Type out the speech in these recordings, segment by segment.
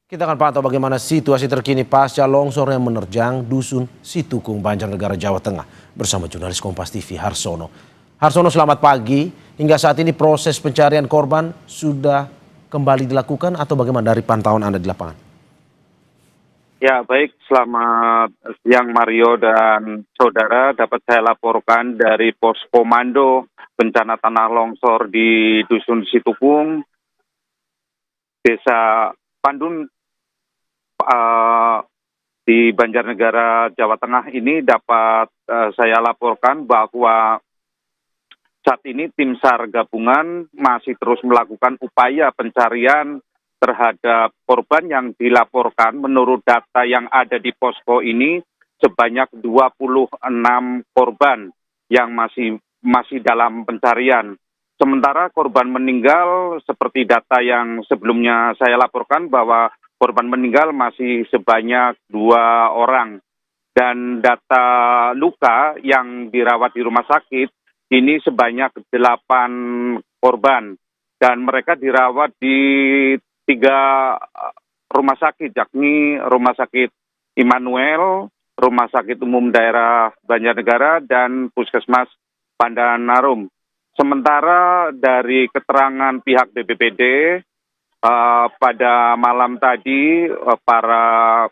Kita akan pantau bagaimana situasi terkini pasca longsor yang menerjang dusun Situkung, Banjarnegara, Jawa Tengah bersama jurnalis Kompas TV Harsono. Harsono, selamat pagi. Hingga saat ini proses pencarian korban sudah kembali dilakukan atau bagaimana dari pantauan Anda di lapangan? Ya, baik. Selamat siang Mario dan saudara. Dapat saya laporkan dari pos komando bencana tanah longsor di dusun Situkung, Desa Pandun, di Banjarnegara, Jawa Tengah ini dapat saya laporkan bahwa saat ini tim SAR gabungan masih terus melakukan upaya pencarian terhadap korban yang dilaporkan. Menurut data yang ada di posko ini sebanyak 26 korban yang masih dalam pencarian. Sementara korban meninggal seperti data yang sebelumnya saya laporkan bahwa korban meninggal masih sebanyak 2 orang. Dan data luka yang dirawat di rumah sakit ini sebanyak 8 korban. Dan mereka dirawat di 3 rumah sakit, yakni Rumah Sakit Immanuel, Rumah Sakit Umum Daerah Banjarnegara, dan Puskesmas Pandanarum. Sementara dari keterangan pihak BPBD, pada malam tadi para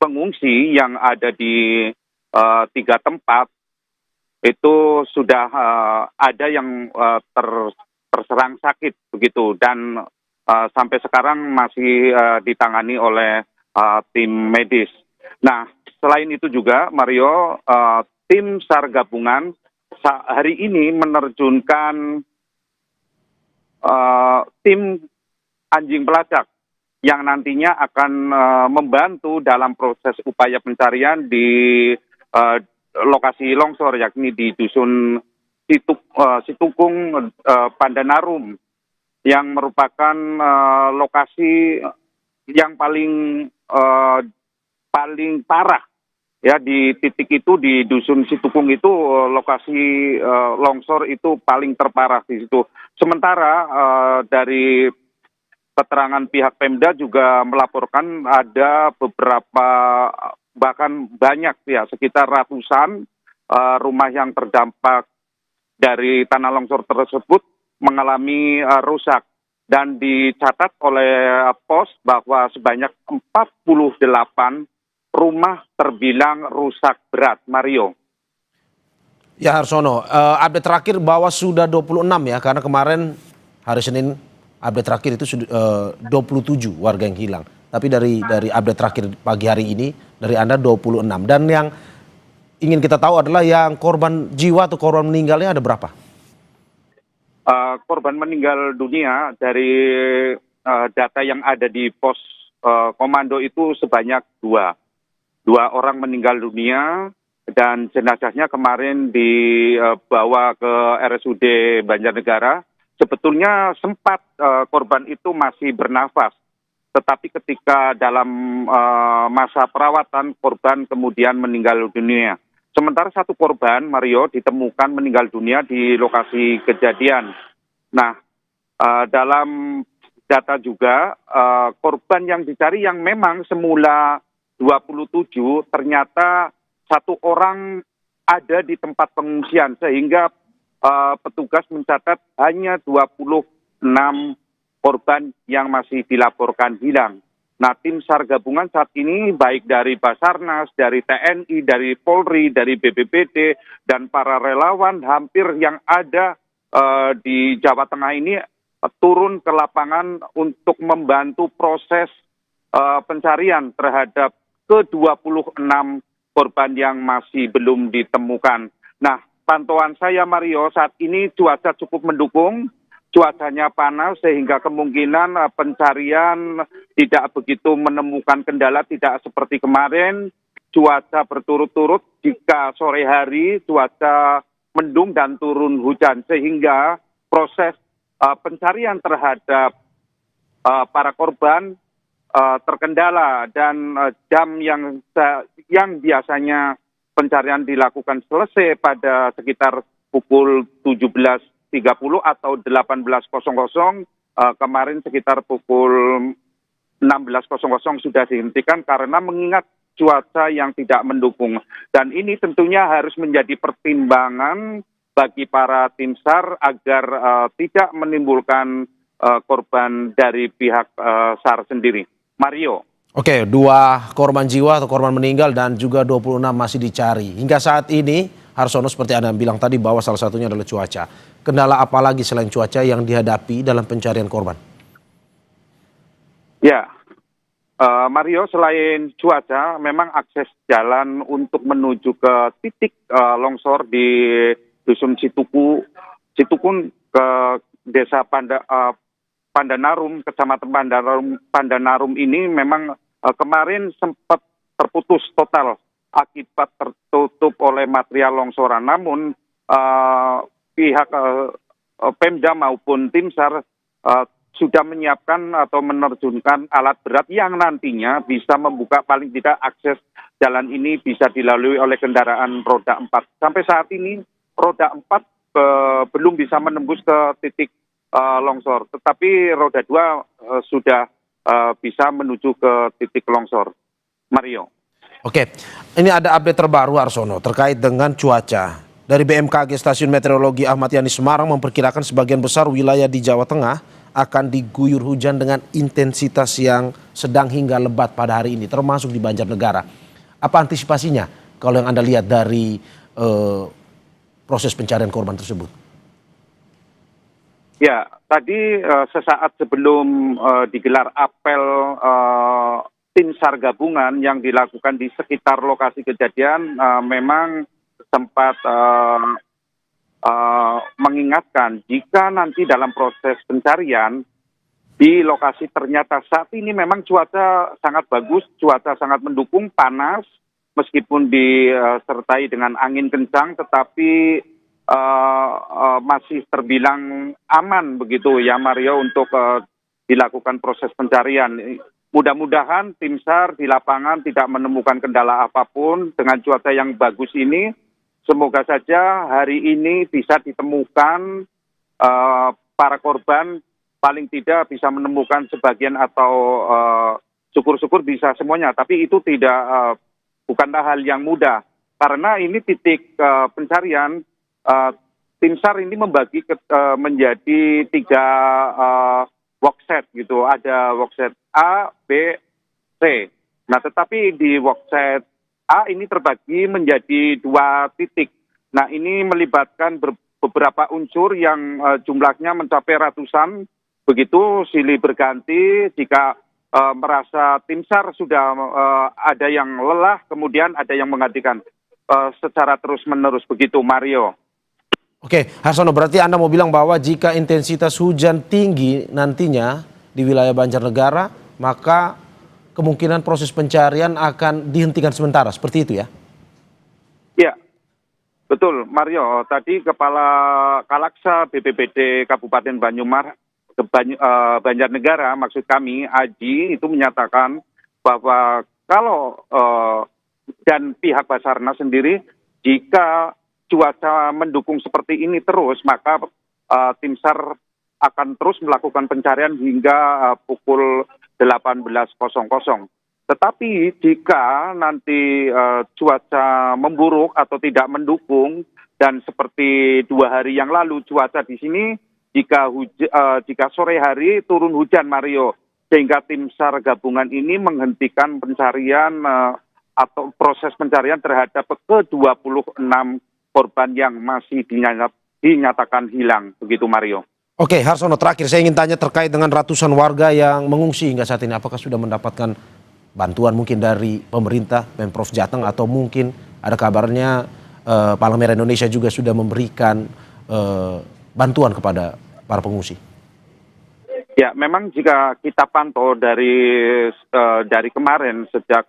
pengungsi yang ada di 3 tempat itu sudah ada yang terserang sakit begitu, dan sampai sekarang masih ditangani oleh tim medis. Nah, selain itu juga Mario, tim SAR gabungan hari ini menerjunkan tim anjing pelacak yang nantinya akan membantu dalam proses upaya pencarian di lokasi longsor, yakni di dusun Situkung, Pandanarum, yang merupakan lokasi yang paling parah. Ya, di titik itu di dusun Situkung itu lokasi longsor itu paling terparah di situ. Sementara dari keterangan pihak Pemda juga melaporkan ada beberapa, bahkan banyak ya, sekitar ratusan rumah yang terdampak dari tanah longsor tersebut mengalami rusak. Dan dicatat oleh pos bahwa sebanyak 48 rumah terbilang rusak berat, Mario. Ya Harsono, update terakhir bahwa sudah 26 ya, karena kemarin hari Senin update terakhir itu sudah 27 warga yang hilang. Tapi dari update terakhir pagi hari ini dari Anda 26. Dan yang ingin kita tahu adalah yang korban jiwa atau korban meninggalnya ada berapa? Korban meninggal dunia dari data yang ada di pos komando itu sebanyak 2 orang meninggal dunia, dan jenazahnya kemarin dibawa ke RSUD Banjarnegara. Sebetulnya sempat korban itu masih bernafas, tetapi ketika dalam masa perawatan korban kemudian meninggal dunia. Sementara 1 korban, Mario, ditemukan meninggal dunia di lokasi kejadian. Nah, dalam data juga korban yang dicari yang memang semula 27, ternyata 1 orang ada di tempat pengungsian, sehingga petugas mencatat hanya 26 korban yang masih dilaporkan hilang. Nah, tim SAR gabungan saat ini baik dari Basarnas, dari TNI, dari Polri, dari BPBD, dan para relawan hampir yang ada di Jawa Tengah ini turun ke lapangan untuk membantu proses pencarian terhadap ke-26 korban yang masih belum ditemukan. Nah, pantauan saya, Mario, saat ini cuaca cukup mendukung. Cuacanya panas sehingga kemungkinan pencarian tidak begitu menemukan kendala, tidak seperti kemarin cuaca berturut-turut. Jika sore hari cuaca mendung dan turun hujan, sehingga proses pencarian terhadap para korban terkendala, dan jam yang biasanya pencarian dilakukan selesai pada sekitar pukul 17.30 atau 18.00 kemarin sekitar pukul 16.00 sudah dihentikan karena mengingat cuaca yang tidak mendukung. Dan ini tentunya harus menjadi pertimbangan bagi para tim SAR agar tidak menimbulkan korban dari pihak SAR sendiri. Mario. Oke, 2 korban jiwa atau korban meninggal dan juga 26 masih dicari. Hingga saat ini, Harsono seperti Anda bilang tadi bahwa salah satunya adalah cuaca. Kendala apa lagi selain cuaca yang dihadapi dalam pencarian korban? Ya, Mario, selain cuaca, memang akses jalan untuk menuju ke titik longsor di Dusun Citukun ke Desa Pandanarum, Kecamatan Pandanarum ini memang kemarin sempat terputus total akibat tertutup oleh material longsoran. Namun pihak Pemda maupun tim SAR sudah menyiapkan atau menerjunkan alat berat yang nantinya bisa membuka paling tidak akses jalan ini bisa dilalui oleh kendaraan roda 4. Sampai saat ini roda 4 belum bisa menembus ke titik longsor, tetapi roda 2 sudah bisa menuju ke titik longsor. Mario. Oke, ini ada update terbaru Harsono terkait dengan cuaca. Dari BMKG Stasiun Meteorologi Ahmad Yani Semarang memperkirakan sebagian besar wilayah di Jawa Tengah akan diguyur hujan dengan intensitas yang sedang hingga lebat pada hari ini, termasuk di Banjarnegara. Apa antisipasinya kalau yang Anda lihat dari proses pencarian korban tersebut? Ya, tadi sesaat sebelum digelar apel tim SAR gabungan yang dilakukan di sekitar lokasi kejadian memang sempat mengingatkan jika nanti dalam proses pencarian di lokasi ternyata saat ini memang cuaca sangat bagus, cuaca sangat mendukung, panas meskipun disertai dengan angin kencang, tetapi masih terbilang aman begitu ya Mario untuk dilakukan proses pencarian. Mudah-mudahan tim SAR di lapangan tidak menemukan kendala apapun dengan cuaca yang bagus ini. Semoga saja hari ini bisa ditemukan para korban, paling tidak bisa menemukan sebagian atau syukur-syukur bisa semuanya. Tapi itu bukanlah hal yang mudah karena ini titik pencarian. Tim SAR ini membagi menjadi 3 workset gitu. Ada workset A, B, C. Nah, tetapi di workset A ini terbagi menjadi 2 titik. Nah, ini melibatkan beberapa unsur yang jumlahnya mencapai ratusan. Begitu silih berganti jika merasa tim SAR sudah ada yang lelah, kemudian ada yang menggantikan secara terus-menerus begitu, Mario. Oke, Harsono, berarti Anda mau bilang bahwa jika intensitas hujan tinggi nantinya di wilayah Banjarnegara, maka kemungkinan proses pencarian akan dihentikan sementara, seperti itu ya? Ya, betul Mario. Tadi Kepala Kalaksa BPBD Kabupaten Banjarnegara, maksud kami Aji, itu menyatakan bahwa kalau dan pihak Basarnas sendiri, jika cuaca mendukung seperti ini terus, maka tim SAR akan terus melakukan pencarian hingga pukul 18.00. Tetapi jika nanti cuaca memburuk atau tidak mendukung, dan seperti 2 hari yang lalu cuaca di sini, jika sore hari turun hujan, Mario, sehingga tim SAR gabungan ini menghentikan pencarian atau proses pencarian terhadap ke-26 korban yang masih dinyatakan hilang, begitu Mario. Oke, Harsono, terakhir saya ingin tanya terkait dengan ratusan warga yang mengungsi hingga saat ini. Apakah sudah mendapatkan bantuan mungkin dari pemerintah, Pemprov Jateng, atau mungkin ada kabarnya Palang Merah Indonesia juga sudah memberikan bantuan kepada para pengungsi? Ya, memang jika kita pantau dari kemarin sejak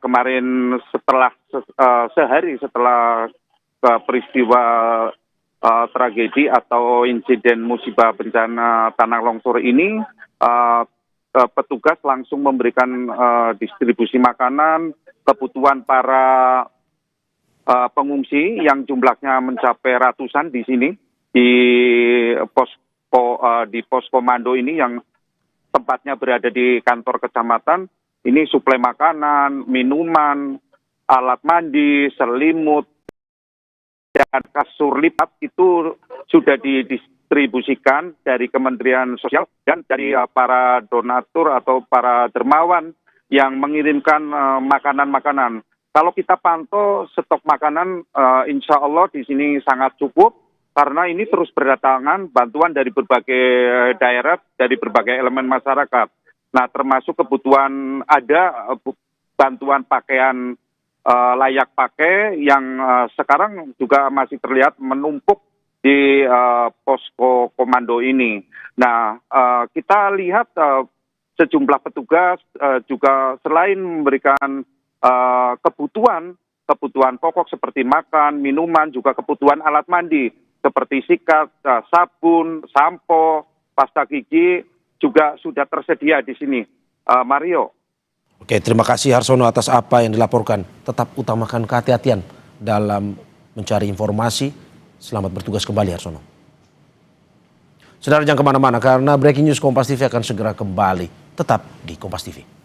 kemarin sehari setelah peristiwa tragedi atau insiden musibah bencana tanah longsor ini, petugas langsung memberikan distribusi makanan, kebutuhan para pengungsi yang jumlahnya mencapai ratusan di sini. di di pos komando ini yang tempatnya berada di kantor kecamatan. Ini suplai makanan, minuman, alat mandi, selimut, dan kasur lipat itu sudah didistribusikan dari Kementerian Sosial dan dari para donatur atau para dermawan yang mengirimkan makanan-makanan. Kalau kita pantau stok makanan, insya Allah di sini sangat cukup karena ini terus berdatangan bantuan dari berbagai daerah, dari berbagai elemen masyarakat. Nah, termasuk kebutuhan ada bantuan pakaian layak pakai yang sekarang juga masih terlihat menumpuk di posko komando ini. Nah, kita lihat sejumlah petugas juga selain memberikan kebutuhan pokok seperti makan, minuman, juga kebutuhan alat mandi seperti sikat, sabun, sampo, pasta gigi juga sudah tersedia di sini. Mario. Oke, terima kasih Harsono atas apa yang dilaporkan. Tetap utamakan kehati-hatian dalam mencari informasi. Selamat bertugas kembali Harsono. Saudara jangan kemana-mana karena Breaking News Kompas TV akan segera kembali. Tetap di Kompas TV.